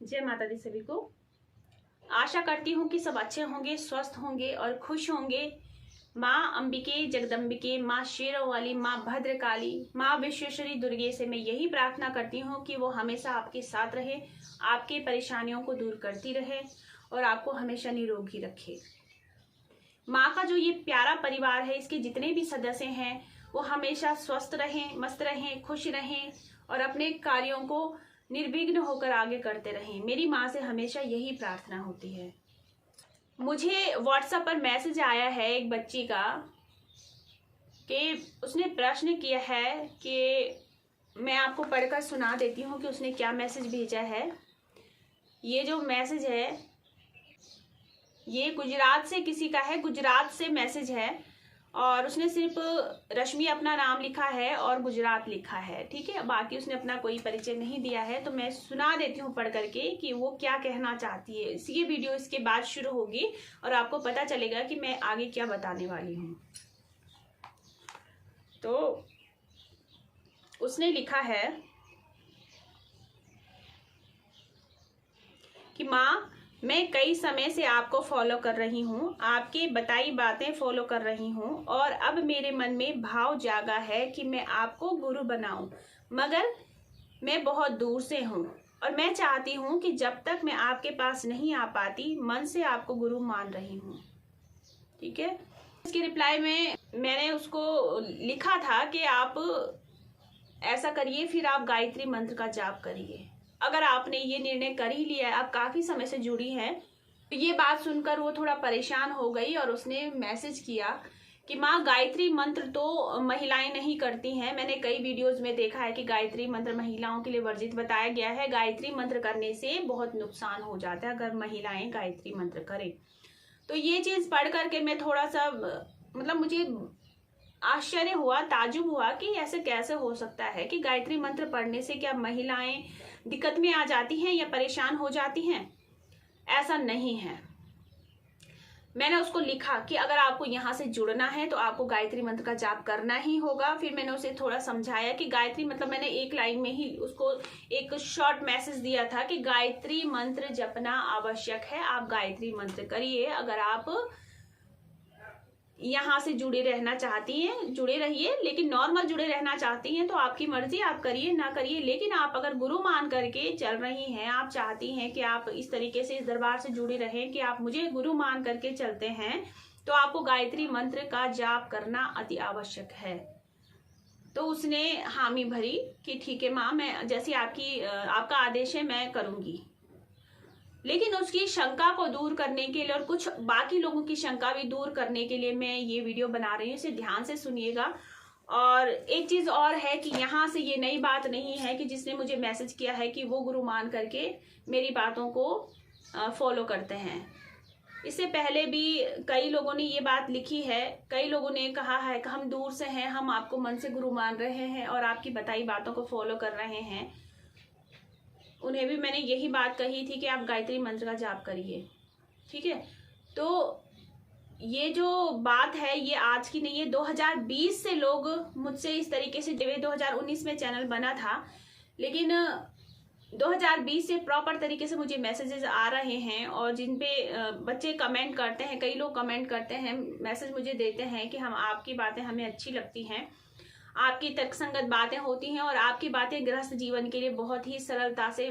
जय माता दी सभी को। आशा करती हूँ कि सब अच्छे होंगे, स्वस्थ होंगे और खुश होंगे। माँ अंबिके, जगदम्बिके, माँ शेरों वाली, माँ भद्रकाली, माँ विश्वेश्वरी दुर्गे से मैं यही प्रार्थना करती हूँ कि वो हमेशा आपके साथ रहे, आपके परेशानियों को दूर करती रहे और आपको हमेशा निरोगी रखे। माँ का जो ये प्यारा परिवार है, इसके जितने भी सदस्य हैं वो हमेशा स्वस्थ रहें, मस्त रहें, खुश रहें और अपने कार्यों को निर्विघ्न होकर आगे करते रहें। मेरी माँ से हमेशा यही प्रार्थना होती है। मुझे व्हाट्सएप पर मैसेज आया है एक बच्ची का कि उसने प्रश्न किया है कि मैं आपको पढ़कर सुना देती हूँ कि उसने क्या मैसेज भेजा है। ये जो मैसेज है ये गुजरात से किसी का है, गुजरात से मैसेज है और उसने सिर्फ रश्मि अपना नाम लिखा है और गुजरात लिखा है, ठीक है। बाकी उसने अपना कोई परिचय नहीं दिया है, तो मैं सुना देती हूँ पढ़ करके कि वो क्या कहना चाहती है। ये वीडियो इसके बाद शुरू होगी और आपको पता चलेगा कि मैं आगे क्या बताने वाली हूँ। तो उसने लिखा है कि माँ, मैं कई समय से आपको फॉलो कर रही हूँ, आपकी बताई बातें फॉलो कर रही हूँ और अब मेरे मन में भाव जागा है कि मैं आपको गुरु बनाऊं, मगर मैं बहुत दूर से हूँ और मैं चाहती हूँ कि जब तक मैं आपके पास नहीं आ पाती, मन से आपको गुरु मान रही हूँ, ठीक है। इसके रिप्लाई में मैंने उसको लिखा था कि आप ऐसा करिए, फिर आप गायत्री मंत्र का जाप करिए। अगर आपने ये निर्णय कर ही लिया है, आप काफी समय से जुड़ी हैं, तो ये बात सुनकर वो थोड़ा परेशान हो गई और उसने मैसेज किया कि माँ, गायत्री मंत्र तो महिलाएं नहीं करती हैं। मैंने कई वीडियोस में देखा है कि गायत्री मंत्र महिलाओं के लिए वर्जित बताया गया है। गायत्री मंत्र करने से बहुत नुकसान हो जाता है अगर महिलाएं गायत्री मंत्र करें। तो ये चीज पढ़ करके मैं थोड़ा सा मतलब मुझे आश्चर्य हुआ, ताजुब हुआ कि ऐसे कैसे हो सकता है कि गायत्री मंत्र पढ़ने से क्या महिलाएं दिक्कत में आ जाती हैं या परेशान हो जाती हैं। ऐसा नहीं है। मैंने उसको लिखा कि अगर आपको यहाँ से जुड़ना है तो आपको गायत्री मंत्र का जाप करना ही होगा। फिर मैंने उसे थोड़ा समझाया कि गायत्री मतलब मैंने एक लाइन में ही उसको एक शॉर्ट मैसेज दिया था कि गायत्री मंत्र जपना आवश्यक है, आप गायत्री मंत्र करिए। अगर आप यहाँ से जुड़े रहना चाहती हैं, जुड़े रहिए, लेकिन नॉर्मल जुड़े रहना चाहती हैं तो आपकी मर्जी, आप करिए ना करिए। लेकिन आप अगर गुरु मान करके चल रही हैं, आप चाहती हैं कि आप इस तरीके से इस दरबार से जुड़े रहें कि आप मुझे गुरु मान करके चलते हैं, तो आपको गायत्री मंत्र का जाप करना अति आवश्यक है। तो उसने हामी भरी कि ठीक है माँ, मैं जैसे आपका आदेश है मैं करूंगी। लेकिन उसकी शंका को दूर करने के लिए और कुछ बाकी लोगों की शंका भी दूर करने के लिए मैं ये वीडियो बना रही हूँ, इसे ध्यान से सुनिएगा। और एक चीज और है कि यहाँ से ये नई बात नहीं है कि जिसने मुझे मैसेज किया है कि वो गुरु मान करके मेरी बातों को फॉलो करते हैं। इससे पहले भी कई लोगों ने ये बात लिखी है, कई लोगों ने कहा है कि हम दूर से हैं, हम आपको मन से गुरु मान रहे हैं और आपकी बताई बातों को फॉलो कर रहे हैं। उन्हें भी मैंने यही बात कही थी कि आप गायत्री मंत्र का जाप करिए, ठीक है। तो ये जो बात है ये आज की नहीं है, 2020 से लोग मुझसे इस तरीके से 2019 में चैनल बना था, लेकिन 2020 से प्रॉपर तरीके से मुझे मैसेजेस आ रहे हैं और जिन पे बच्चे कमेंट करते हैं, कई लोग कमेंट करते हैं, मैसेज मुझे देते हैं कि हम आपकी बातें हमें अच्छी लगती हैं, आपकी तर्कसंगत बातें होती हैं और आपकी बातें गृहस्थ जीवन के लिए बहुत ही सरलता से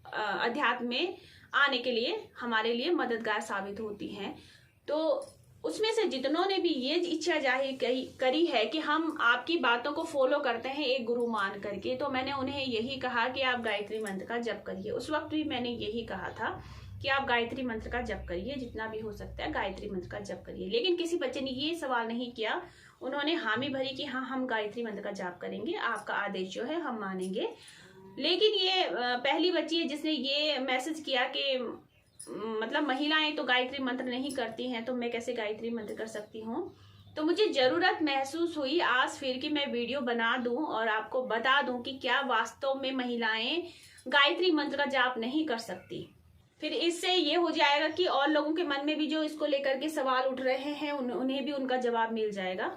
अध्यात्म में आने के लिए हमारे लिए मददगार साबित होती हैं। तो उसमें से जितनों ने भी ये इच्छा जाहिर करी है कि हम आपकी बातों को फॉलो करते हैं एक गुरु मान करके, तो मैंने उन्हें यही कहा कि आप गायत्री मंत्र का जप करिए। उस वक्त भी मैंने यही कहा था कि आप गायत्री मंत्र का जप करिए, जितना भी हो सकता है गायत्री मंत्र का जप करिए। लेकिन किसी बच्चे ने ये सवाल नहीं किया, उन्होंने हामी भरी कि हाँ हम गायत्री मंत्र का जाप करेंगे, आपका आदेश जो है हम मानेंगे। लेकिन ये पहली बच्ची है जिसने ये मैसेज किया कि मतलब महिलाएं तो गायत्री मंत्र नहीं करती हैं, तो मैं कैसे गायत्री मंत्र कर सकती हूँ। तो मुझे जरूरत महसूस हुई आज फिर कि मैं वीडियो बना दूं और आपको बता दूं कि क्या वास्तव में महिलाएं गायत्री मंत्र का जाप नहीं कर सकती। फिर इससे ये हो जाएगा कि और लोगों के मन में भी जो इसको लेकर के सवाल उठ रहे हैं उन्हें भी उनका जवाब मिल जाएगा।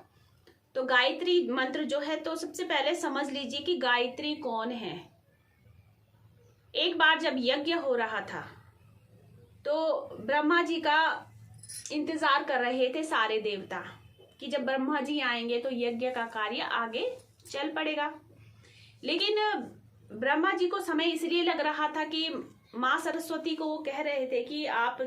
तो गायत्री मंत्र जो है, तो सबसे पहले समझ लीजिए कि गायत्री कौन है। एक बार जब यज्ञ हो रहा था तो ब्रह्मा जी का इंतजार कर रहे थे सारे देवता कि जब ब्रह्मा जी आएंगे तो यज्ञ का कार्य आगे चल पड़ेगा। लेकिन ब्रह्मा जी को समय इसलिए लग रहा था कि माँ सरस्वती को वो कह रहे थे कि आप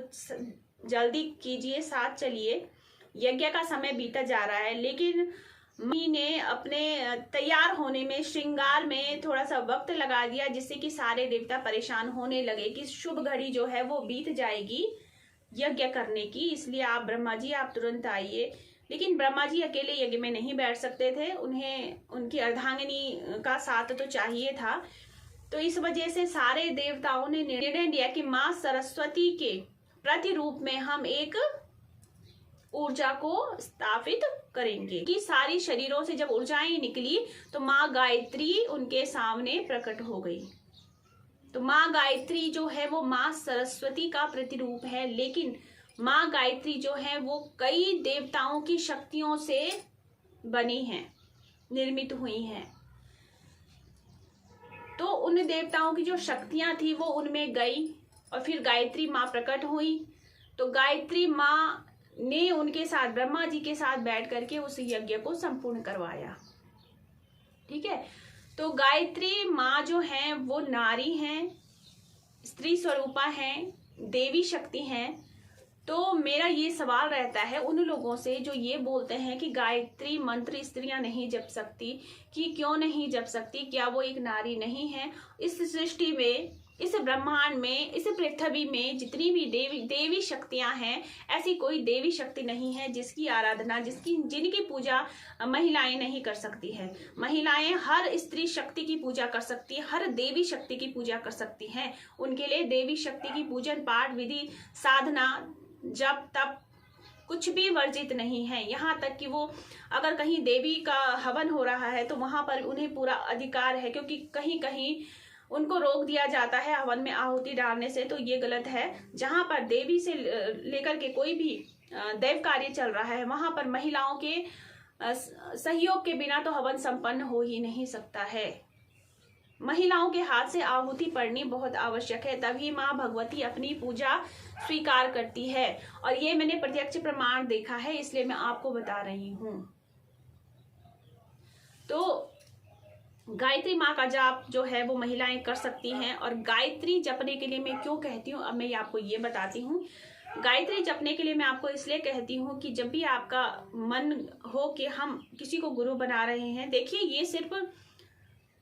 जल्दी कीजिए, साथ चलिए, यज्ञ का समय बीता जा रहा है। लेकिन मी ने अपने तैयार होने में, श्रृंगार में थोड़ा सा वक्त लगा दिया, जिससे कि सारे देवता परेशान होने लगे कि शुभ घड़ी जो है वो बीत जाएगी यज्ञ करने की, इसलिए आप ब्रह्मा जी आप तुरंत आइए। लेकिन ब्रह्मा जी अकेले यज्ञ में नहीं बैठ सकते थे, उन्हें उनकी अर्धांगिनी का साथ तो चाहिए था। तो इस वजह से सारे देवताओं ने निर्णय लिया कि माँ सरस्वती के प्रतिरूप में हम एक ऊर्जा को स्थापित करेंगे। कि सारी शरीरों से जब ऊर्जाएं निकली तो माँ गायत्री उनके सामने प्रकट हो गई। तो माँ गायत्री जो है वो माँ सरस्वती का प्रतिरूप है, लेकिन माँ गायत्री जो है वो कई देवताओं की शक्तियों से बनी है, निर्मित हुई हैं। तो उन देवताओं की जो शक्तियां थी वो उनमें गई और फिर गायत्री माँ प्रकट हुई। तो गायत्री माँ ने उनके साथ, ब्रह्मा जी के साथ बैठ करके उस यज्ञ को संपूर्ण करवाया। ठीक है, तो गायत्री माँ जो है वो नारी हैं, स्त्री स्वरूपा हैं, देवी शक्ति हैं। तो मेरा ये सवाल रहता है उन लोगों से जो ये बोलते हैं कि गायत्री मंत्र स्त्रियां नहीं जप सकती, कि क्यों नहीं जप सकती, क्या वो एक नारी नहीं है? इस सृष्टि में, इस ब्रह्मांड में, इस पृथ्वी में जितनी भी देवी शक्तियां हैं, ऐसी कोई देवी शक्ति नहीं है जिसकी आराधना, जिनकी पूजा महिलाएं नहीं कर सकती है। महिलाएं हर स्त्री शक्ति की पूजा कर सकती है, हर देवी शक्ति की पूजा कर सकती हैं। उनके लिए देवी शक्ति की पूजन पाठ विधि, साधना, जब तब कुछ भी वर्जित नहीं है। यहाँ तक कि वो अगर कहीं देवी का हवन हो रहा है तो वहां पर उन्हें पूरा अधिकार है, क्योंकि कहीं कहीं उनको रोक दिया जाता है हवन में आहुति डालने से, तो ये गलत है। जहां पर देवी से लेकर के कोई भी दैव कार्य चल रहा है वहां पर महिलाओं के सहयोग के बिना तो हवन संपन्न हो ही नहीं सकता है। महिलाओं के हाथ से आहुति पड़नी बहुत आवश्यक है, तभी माँ भगवती अपनी पूजा स्वीकार करती है। और ये मैंने प्रत्यक्ष प्रमाण देखा है, इसलिए मैं आपको बता रही हूं। तो गायत्री माँ का जाप जो है वो महिलाएं कर सकती हैं। और गायत्री जपने के लिए मैं क्यों कहती हूँ, अब मैं आपको ये बताती हूँ। गायत्री जपने के लिए मैं आपको इसलिए कहती हूँ कि जब भी आपका मन हो कि हम किसी को गुरु बना रहे हैं, देखिए ये सिर्फ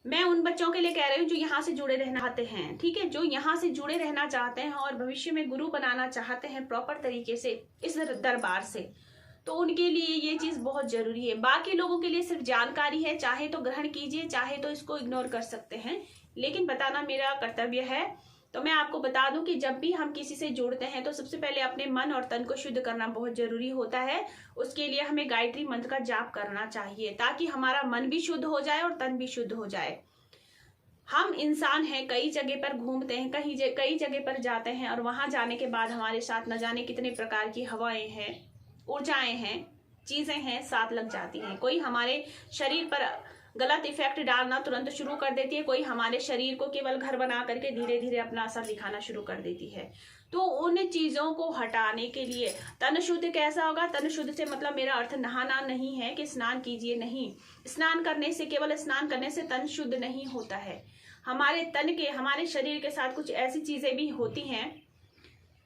मैं उन बच्चों के लिए कह रही हूँ जो यहाँ से जुड़े रहना चाहते हैं, ठीक है, जो यहाँ से जुड़े रहना चाहते हैं और भविष्य में गुरु बनाना चाहते हैं प्रॉपर तरीके से इस दरबार से, तो उनके लिए ये चीज बहुत जरूरी है। बाकी लोगों के लिए सिर्फ जानकारी है, चाहे तो ग्रहण कीजिए, चाहे तो इसको इग्नोर कर सकते हैं, लेकिन बताना मेरा कर्तव्य है। तो मैं आपको बता दूं कि जब भी हम किसी से जुड़ते हैं तो सबसे पहले अपने मन और तन को शुद्ध करना बहुत जरूरी होता है। उसके लिए हमें गायत्री मंत्र का जाप करना चाहिए, ताकि हमारा मन भी शुद्ध हो जाए और तन भी शुद्ध हो जाए। हम इंसान हैं, कई जगह पर घूमते हैं, कई जगह पर जाते हैं, और वहां जाने के बाद हमारे साथ न जाने कितने प्रकार की हवाएं हैं, ऊर्जाएं हैं, चीजें हैं, साथ लग जाती हैं। कोई हमारे शरीर पर गलत इफेक्ट डालना तुरंत शुरू कर देती है, कोई हमारे शरीर को केवल घर बना करके धीरे धीरे अपना असर दिखाना शुरू कर देती है। तो उन चीजों को हटाने के लिए तन शुद्ध कैसा होगा? तन शुद्ध से मतलब मेरा अर्थ नहाना नहीं है कि स्नान कीजिए, नहीं। स्नान करने से, केवल स्नान करने से तन शुद्ध नहीं होता है। हमारे तन के, हमारे शरीर के साथ कुछ ऐसी चीजें भी होती हैं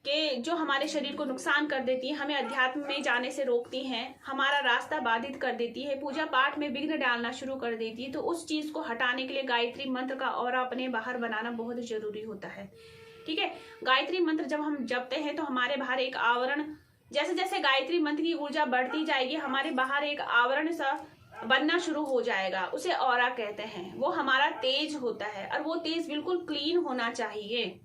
कि जो हमारे शरीर को नुकसान कर देती है, हमें अध्यात्म में जाने से रोकती हैं, हमारा रास्ता बाधित कर देती है, पूजा पाठ में विघ्न डालना शुरू कर देती है। तो उस चीज को हटाने के लिए गायत्री मंत्र का ऑरा अपने बाहर बनाना बहुत जरूरी होता है। ठीक है, गायत्री मंत्र जब हम जपते हैं तो हमारे बाहर एक आवरण, जैसे जैसे गायत्री मंत्र की ऊर्जा बढ़ती जाएगी, हमारे बाहर एक आवरण सा बनना शुरू हो जाएगा, उसे ऑरा कहते हैं। वो हमारा तेज होता है और वो तेज बिल्कुल क्लीन होना चाहिए,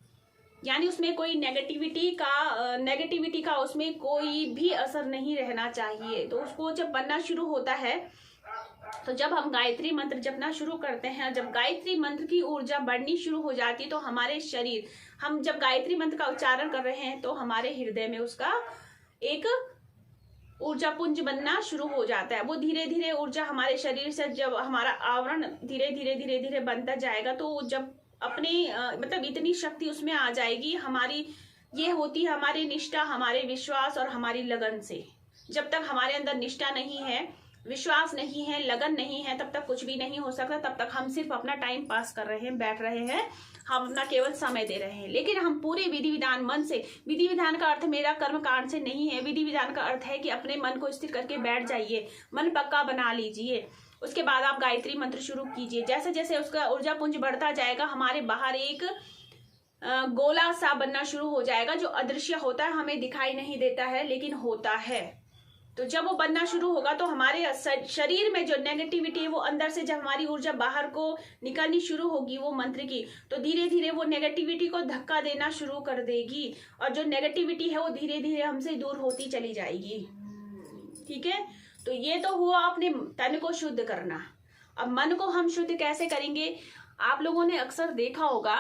यानी उसमें कोई नेगेटिविटी का उसमें कोई भी असर नहीं रहना चाहिए। तो उसको जब बनना शुरू होता है, तो जब हम गायत्री मंत्र जपना शुरू करते हैं, जब गायत्री मंत्र की ऊर्जा बढ़नी शुरू हो जाती है, तो हमारे शरीर, हम जब गायत्री मंत्र का उच्चारण कर रहे हैं तो हमारे हृदय में उसका एक ऊर्जा पुंज बनना शुरू हो जाता है। वो धीरे धीरे ऊर्जा हमारे शरीर से, जब हमारा आवरण धीरे धीरे बनता जाएगा, तो जब अपनी मतलब इतनी शक्ति उसमें आ जाएगी हमारी, ये होती है हमारी निष्ठा, हमारे विश्वास और हमारी लगन से। जब तक हमारे अंदर निष्ठा नहीं है, विश्वास नहीं है, लगन नहीं है, तब तक कुछ भी नहीं हो सकता। तब तक हम सिर्फ अपना टाइम पास कर रहे हैं, बैठ रहे हैं, हम अपना केवल समय दे रहे हैं। लेकिन हम पूरे विधि विधान मन से, विधि विधान का अर्थ मेरा कर्म कांड से नहीं है, विधि विधान का अर्थ है कि अपने मन को स्थिर करके बैठ जाइए, मन पक्का बना लीजिए। उसके बाद आप गायत्री मंत्र शुरू कीजिए। जैसे जैसे उसका ऊर्जा पुंज बढ़ता जाएगा, हमारे बाहर एक गोला सा बनना शुरू हो जाएगा, जो अदृश्य होता है, हमें दिखाई नहीं देता है लेकिन होता है। तो जब वो बनना शुरू होगा तो हमारे शरीर में जो नेगेटिविटी है वो अंदर से, जब हमारी ऊर्जा बाहर को निकलनी शुरू होगी वो मंत्र की, तो धीरे धीरे वो नेगेटिविटी को धक्का देना शुरू कर देगी, और जो नेगेटिविटी है वो धीरे धीरे हमसे दूर होती चली जाएगी। ठीक है, तो ये तो हुआ अपने तन को शुद्ध करना। अब मन को हम शुद्ध कैसे करेंगे? आप लोगों ने अक्सर देखा होगा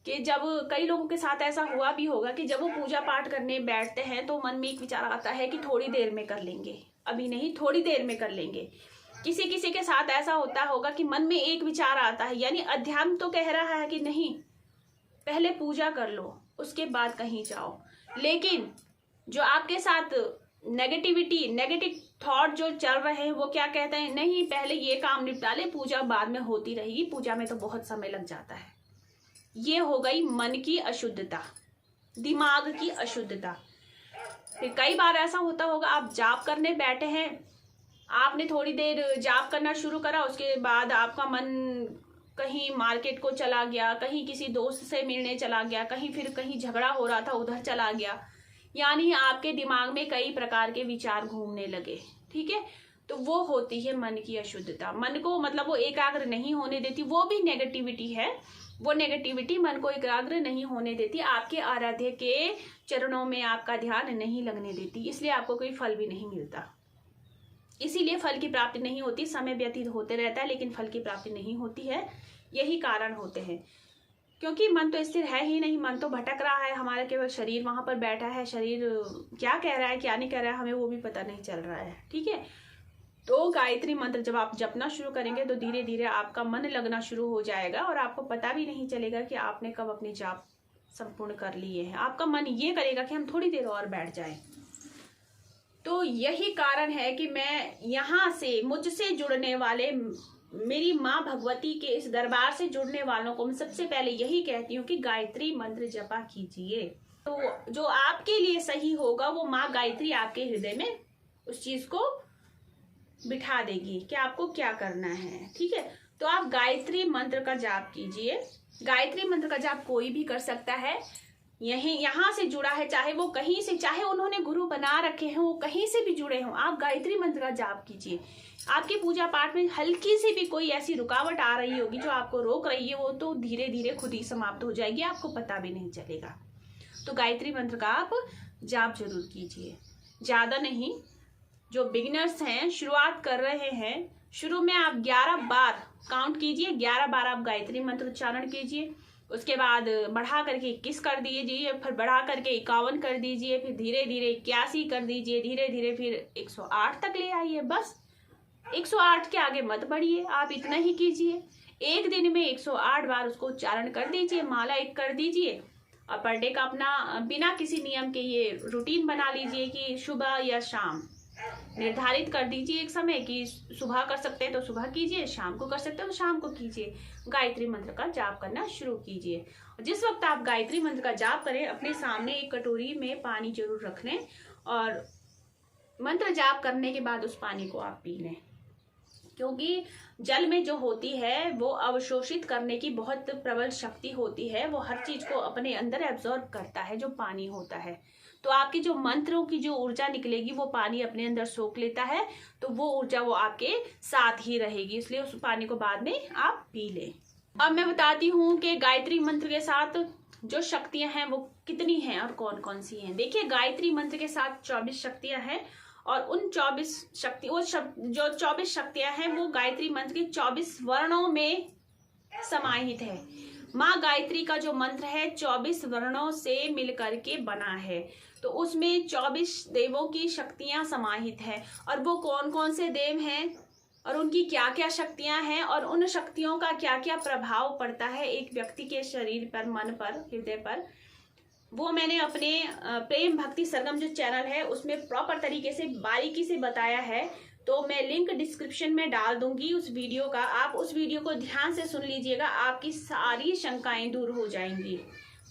कि जब कई लोगों के साथ ऐसा हुआ भी होगा कि जब वो पूजा पाठ करने बैठते हैं तो मन में एक विचार आता है कि थोड़ी देर में कर लेंगे, अभी नहीं, थोड़ी देर में कर लेंगे। किसी किसी के साथ ऐसा होता होगा कि मन में एक विचार आता है, यानी अध्यात्म तो कह रहा है कि नहीं, पहले पूजा कर लो, उसके बाद कहीं जाओ। लेकिन जो आपके साथ नेगेटिविटी, नेगेटिव थॉट जो चल रहे हैं, वो क्या कहते हैं, नहीं पहले ये काम निपटा ले, पूजा बाद में होती रहेगी, पूजा में तो बहुत समय लग जाता है। ये हो गई मन की अशुद्धता, दिमाग की अशुद्धता। फिर कई बार ऐसा होता होगा, आप जाप करने बैठे हैं, आपने थोड़ी देर जाप करना शुरू करा, उसके बाद आपका मन कहीं मार्केट को चला गया, कहीं किसी दोस्त से मिलने चला गया, कहीं झगड़ा हो रहा था उधर चला गया, यानी आपके दिमाग में कई प्रकार के विचार घूमने लगे। ठीक है, तो वो होती है मन की अशुद्धता। मन को मतलब वो एकाग्र नहीं होने देती, वो भी नेगेटिविटी है। वो नेगेटिविटी मन को एकाग्र नहीं होने देती, आपके आराध्य के चरणों में आपका ध्यान नहीं लगने देती, इसलिए आपको कोई फल भी नहीं मिलता। इसीलिए फल की प्राप्ति नहीं होती, समय व्यतीत होते रहता है लेकिन फल की प्राप्ति नहीं होती है। यही कारण होते हैं, क्योंकि मन तो स्थिर है ही नहीं, मन तो भटक रहा है, हमारा केवल शरीर वहां पर बैठा है। शरीर क्या कह रहा है क्या नहीं कह रहा है हमें वो भी पता नहीं चल रहा है। ठीक है, तो गायत्री मंत्र जब आप जपना शुरू करेंगे तो धीरे धीरे आपका मन लगना शुरू हो जाएगा और आपको पता भी नहीं चलेगा कि आपने कब अपने जाप संपूर्ण कर लिए हैं। आपका मन ये करेगा कि हम थोड़ी देर और बैठ जाएं। तो यही कारण है कि मैं यहाँ से, मुझसे जुड़ने वाले, मेरी माँ भगवती के इस दरबार से जुड़ने वालों को मैं सबसे पहले यही कहती हूँ कि गायत्री मंत्र जपा कीजिए। तो जो आपके लिए सही होगा वो माँ गायत्री आपके हृदय में उस चीज को बिठा देगी कि आपको क्या करना है। ठीक है, तो आप गायत्री मंत्र का जाप कीजिए। गायत्री मंत्र का जाप कोई भी कर सकता है, यहाँ से जुड़ा है, चाहे वो कहीं से, चाहे उन्होंने गुरु बना रखे हैं, वो कहीं से भी जुड़े हों, आप गायत्री मंत्र का जाप कीजिए। आपकी पूजा पाठ में हल्की सी भी कोई ऐसी रुकावट आ रही होगी जो आपको रोक रही है, वो तो धीरे धीरे खुद ही समाप्त हो जाएगी, आपको पता भी नहीं चलेगा। तो गायत्री मंत्र का आप जाप जरूर कीजिए, ज्यादा नहीं। जो बिगिनर्स हैं, शुरुआत कर रहे हैं, शुरू में आप 11 बार काउंट कीजिए, 11 बार आप गायत्री मंत्र उच्चारण कीजिए। उसके बाद बढ़ा करके 21 कर दीजिए, फिर बढ़ा करके 51 कर दीजिए, फिर धीरे धीरे 81 कर दीजिए, धीरे धीरे फिर 108 तक ले आइए। बस 108 के आगे मत बढ़िए, आप इतना ही कीजिए। एक दिन में 108 बार उसको उच्चारण कर दीजिए, माला एक कर दीजिए। और पर डे का अपना बिना किसी नियम के ये रूटीन बना लीजिए कि सुबह या शाम निर्धारित कर दीजिए एक समय कि सुबह कर सकते हैं तो सुबह कीजिए, शाम को कर सकते हैं तो शाम को कीजिए। गायत्री मंत्र का जाप करना शुरू कीजिए। जिस वक्त आप गायत्री मंत्र का जाप करें, अपने सामने एक कटोरी में पानी जरूर रख लें और मंत्र जाप करने के बाद उस पानी को आप पी लें, क्योंकि जल में जो होती है वो अवशोषित करने की बहुत प्रबल शक्ति होती है। वो हर चीज को अपने अंदर एब्जॉर्ब करता है जो पानी होता है। तो आपकी जो मंत्रों की जो ऊर्जा निकलेगी वो पानी अपने अंदर सोख लेता है, तो वो ऊर्जा वो आपके साथ ही रहेगी, इसलिए उस पानी को बाद में आप पी लें। अब मैं बताती हूँ कि गायत्री मंत्र के साथ जो शक्तियां हैं वो कितनी हैं और कौन कौन सी हैं। देखिए, गायत्री मंत्र के साथ 24 शक्तियां हैं और उन 24 शक्ति, जो 24 शक्तियां हैं वो गायत्री मंत्र के 24 वर्णों में समाहित है। माँ गायत्री का जो मंत्र है 24 वर्णों से मिलकर के बना है, तो उसमें 24 देवों की शक्तियां समाहित है। और वो कौन कौन से देव हैं और उनकी क्या क्या शक्तियां हैं और उन शक्तियों का क्या क्या प्रभाव पड़ता है एक व्यक्ति के शरीर पर, मन पर, हृदय पर, वो मैंने अपने प्रेम भक्ति सरगम जो चैनल है उसमें प्रॉपर तरीके से बारीकी से बताया है। तो मैं लिंक डिस्क्रिप्शन में डाल दूंगी उस वीडियो का, आप उस वीडियो को ध्यान से सुन लीजिएगा, आपकी सारी शंकाएं दूर हो जाएंगी।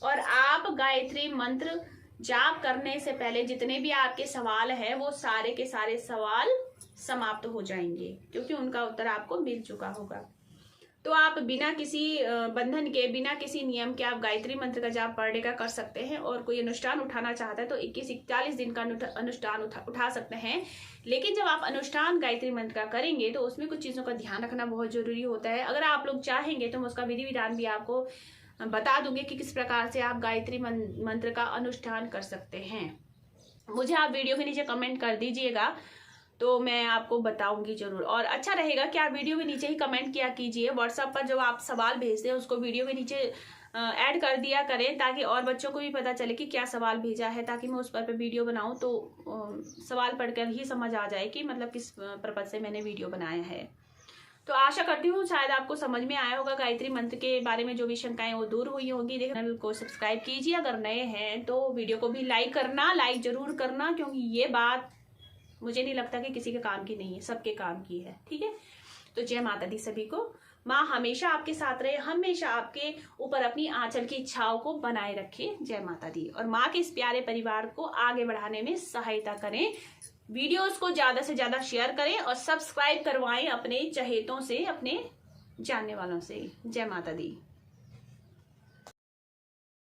और आप गायत्री मंत्र जाप करने से पहले जितने भी आपके सवाल है वो सारे के सारे सवाल समाप्त हो जाएंगे, क्योंकि उनका उत्तर आपको मिल चुका होगा। तो आप बिना किसी बंधन के, बिना किसी नियम के आप गायत्री मंत्र का जाप पर डे का कर सकते हैं। और कोई अनुष्ठान उठाना चाहता है तो 21-41 दिन का अनुष्ठान उठा सकते हैं। लेकिन जब आप अनुष्ठान गायत्री मंत्र का करेंगे तो उसमें कुछ चीज़ों का ध्यान रखना बहुत जरूरी होता है। अगर आप लोग चाहेंगे तो मैं उसका विधि विधान भी आपको बता दूंगी कि किस प्रकार से आप गायत्री मंत्र का अनुष्ठान कर सकते हैं। मुझे आप वीडियो के नीचे कमेंट कर दीजिएगा तो मैं आपको बताऊंगी जरूर। और अच्छा रहेगा कि आप वीडियो के नीचे ही कमेंट किया कीजिए। व्हाट्सएप पर जो आप सवाल भेजते हैं उसको वीडियो के नीचे ऐड कर दिया करें, ताकि और बच्चों को भी पता चले कि क्या सवाल भेजा है, ताकि मैं उस पर वीडियो बनाऊं तो सवाल पढ़कर ही समझ आ जाए कि मतलब किस पर्पज से मैंने वीडियो बनाया है। तो आशा करती हूँ शायद आपको समझ में आया होगा गायत्री मंत्र के बारे में, जो भी शंकाएं वो दूर हुई होंगी। चैनल को सब्सक्राइब कीजिए, अगर नए हैं तो वीडियो को भी लाइक जरूर करना, क्योंकि ये बात मुझे नहीं लगता कि किसी के काम की नहीं है, सबके काम की है। ठीक है, तो जय माता दी सभी को। माँ हमेशा आपके साथ रहे, हमेशा आपके ऊपर अपनी आंचल की इच्छाओं को बनाए रखे। जय माता दी। और माँ के इस प्यारे परिवार को आगे बढ़ाने में सहायता करें, वीडियोस को ज्यादा से ज्यादा शेयर करें और सब्सक्राइब करवाएं अपने चहेतों से, अपने जानने वालों से। जय माता दी।